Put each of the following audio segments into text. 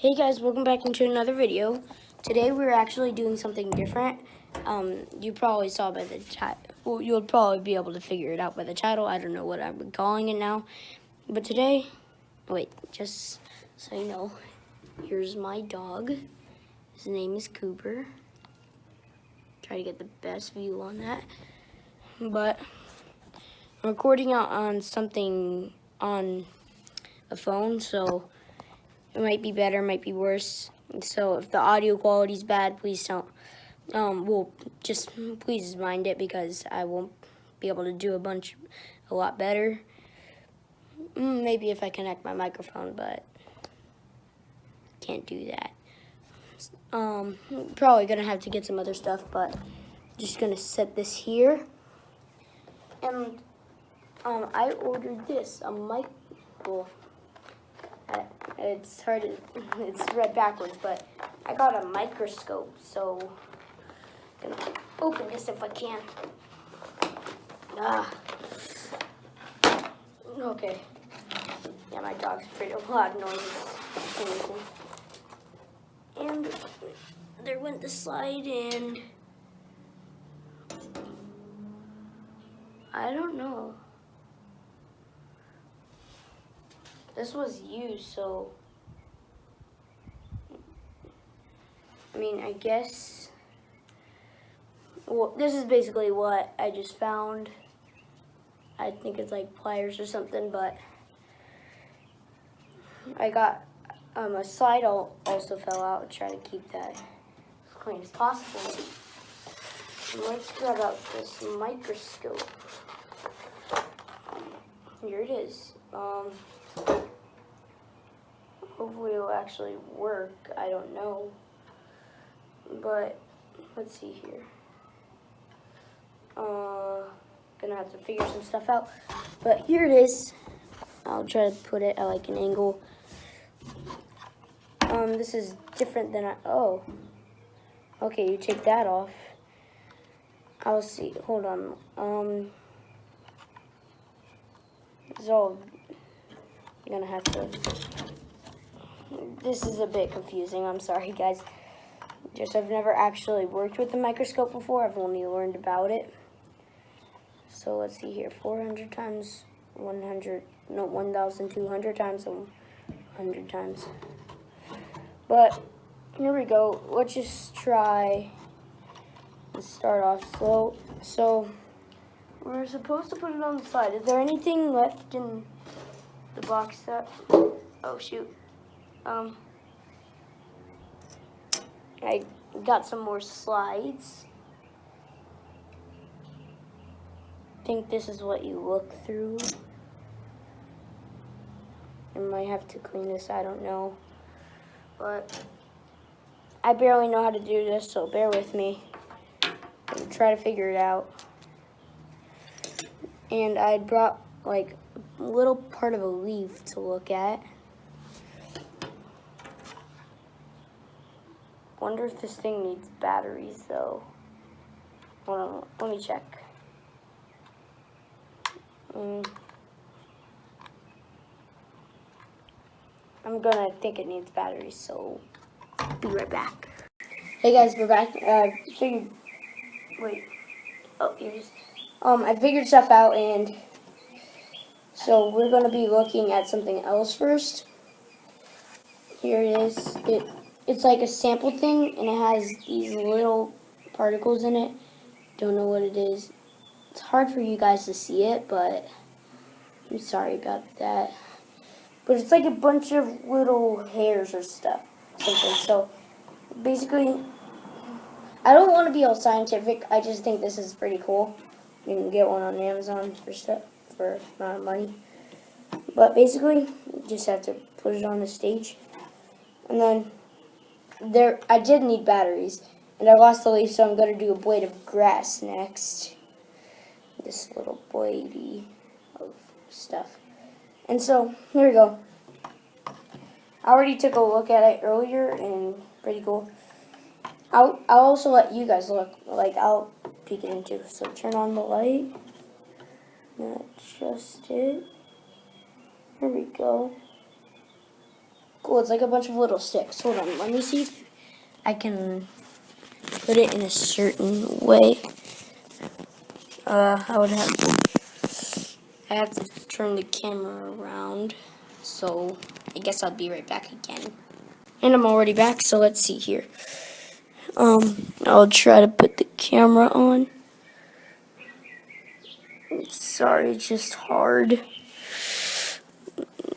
Hey guys, welcome back into another video. Today we're actually doing something different. You probably saw by the title. Well, you'll probably be able to figure it out by the title. I don't know what I'm calling it now. But today, wait, just so you know, here's my dog. His name is Cooper. Try to get the best view on that. But I'm recording out on something on a phone, so it might be better, might be worse. So if the audio quality is bad, please don't. Please mind it because I won't be able to do a lot better. Maybe if I connect my microphone, but can't do that. Probably gonna have to get some other stuff, but just gonna set this here. And I ordered this, a mic. Well, it's hard to, it's read backwards, but I got a microscope, so I'm gonna open this if I can. Okay. Yeah, my dog's afraid of loud noises. And there went the slide, and I don't know. This was used, so I mean, I guess. Well, this is basically what I just found. I think it's like pliers or something, but I got a slide also fell out. I'll try to keep that as clean as possible. And let's grab out this microscope. Here it is. Hopefully it'll actually work. I don't know. But let's see here. Gonna have to figure some stuff out. But here it is. I'll try to put it at like an angle. This is different than oh. Okay, you take that off. I'll see. Hold on. So you're gonna have to. This is a bit confusing. I'm sorry, guys. I've never actually worked with the microscope before. I've only learned about it. So let's see here. 400 times 100. No, 1,200 times 100 times. But here we go. Let's just try and start off slow. So we're supposed to put it on the side. Is there anything left in the box that? Oh shoot. I got some more slides. I think this is what you look through. I might have to clean this, I don't know. But I barely know how to do this, so bear with me. I'll try to figure it out. And I brought like a little part of a leaf to look at. Wonder if this thing needs batteries though. Hold on, let me check. I'm gonna think it needs batteries, so be right back. Hey guys, we're back. Wait. Oh, here it is. I figured stuff out, and so we're gonna be looking at something else first. Here it is. It's like a sample thing, and it has these little particles in it. Don't know what it is. It's hard for you guys to see it, but I'm sorry about that. But it's like a bunch of little hairs or stuff. So basically, I don't want to be all scientific. I just think this is pretty cool. You can get one on Amazon for amount of money. But basically, you just have to put it on the stage. And then I did need batteries, and I lost the leaf, so I'm going to do a blade of grass next. This little blade of stuff. And so, here we go. I already took a look at it earlier, and pretty cool. I'll also let you guys look, like I'll peek it into. So turn on the light. That's just it. Here we go. Cool, it's like a bunch of little sticks. Hold on, let me see if I can put it in a certain way. I have to turn the camera around, so I guess I'll be right back again. And I'm already back, so let's see here. I'll try to put the camera on. Sorry, it's just hard.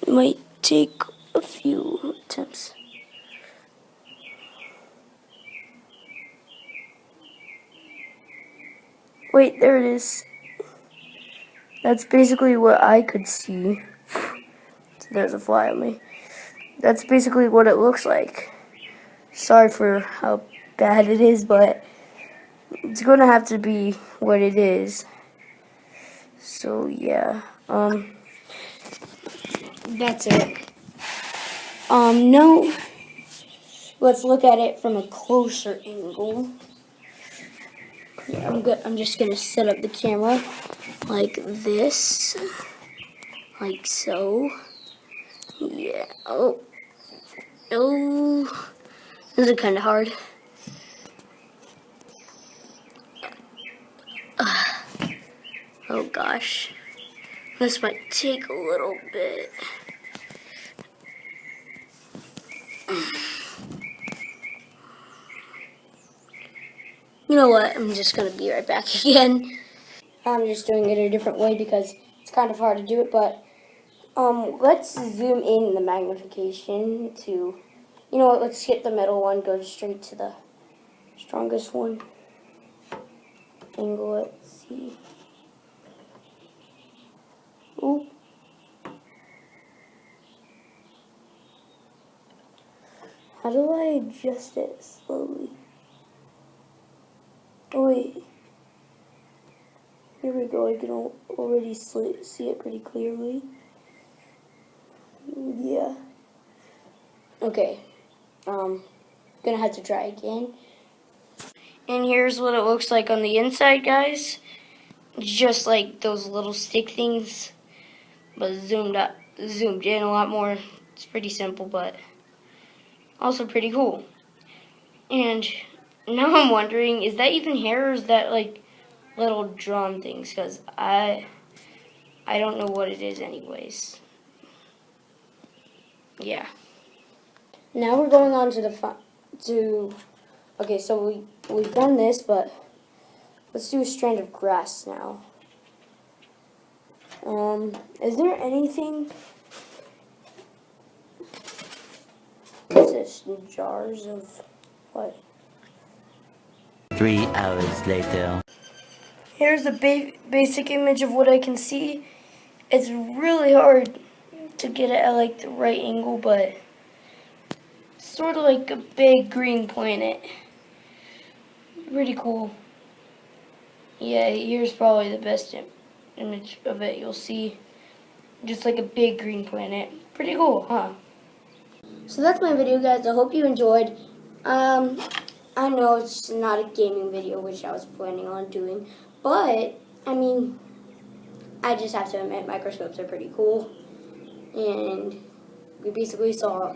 Might take a few attempts. Wait, there it is. That's basically what I could see. There's a fly on me. That's basically what it looks like. Sorry for how bad it is, but it's going to have to be what it is. So, yeah. That's it. No. Let's look at it from a closer angle. Yeah, I'm just going to set up the camera like this. Like so. Yeah. Oh. This is kind of hard. Oh gosh. This might take a little bit. You know what? I'm just going to be right back again. I'm just doing it a different way because it's kind of hard to do it, but let's zoom in the magnification to, you know what, let's skip the middle one, go straight to the strongest one. Angle, let's see. Ooh. How do I adjust it slowly? Oh wait. Here we go, I can already see it pretty clearly. Yeah. Okay. Gonna have to try again. And here's what it looks like on the inside, guys. Just like those little stick things, but zoomed in a lot more. It's pretty simple, but also pretty cool. And now I'm wondering, is that even hair or is that like little drum things? Because I don't know what it is anyways. Yeah. Now we're going on to okay, so we've done this, but let's do a strand of grass now. Is there anything? What's this? Jars of what? 3 hours later. Here's a basic image of what I can see. It's really hard to get it at like the right angle, but it's sort of like a big green planet. Pretty cool. Yeah, here's probably the best image of it. You'll see just like a big green planet. Pretty cool, huh? So that's my video, guys. I hope you enjoyed. I know it's not a gaming video, which I was planning on doing, but I mean, I just have to admit, microscopes are pretty cool. And we basically saw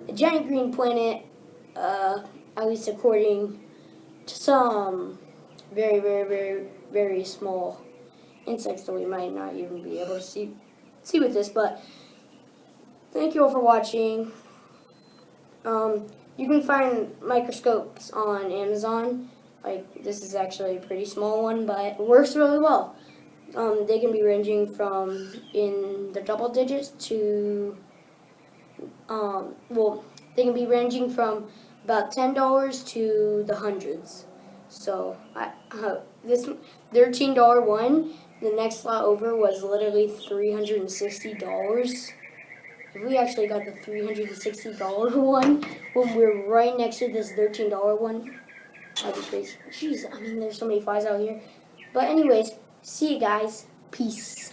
a giant green planet, at least according to some very, very, very, very small insects that we might not even be able to see with this. But thank you all for watching. You can find microscopes on Amazon. Like, this is actually a pretty small one, but it works really well. They can be ranging from in the double digits to, well, they can be ranging from about $10 to the hundreds. So, this $13 one, the next lot over was literally $360. If we actually got the $360 one when we're right next to this $13 one, that'd be crazy. Jeez, I mean, there's so many flies out here. But anyways, see you guys. Peace.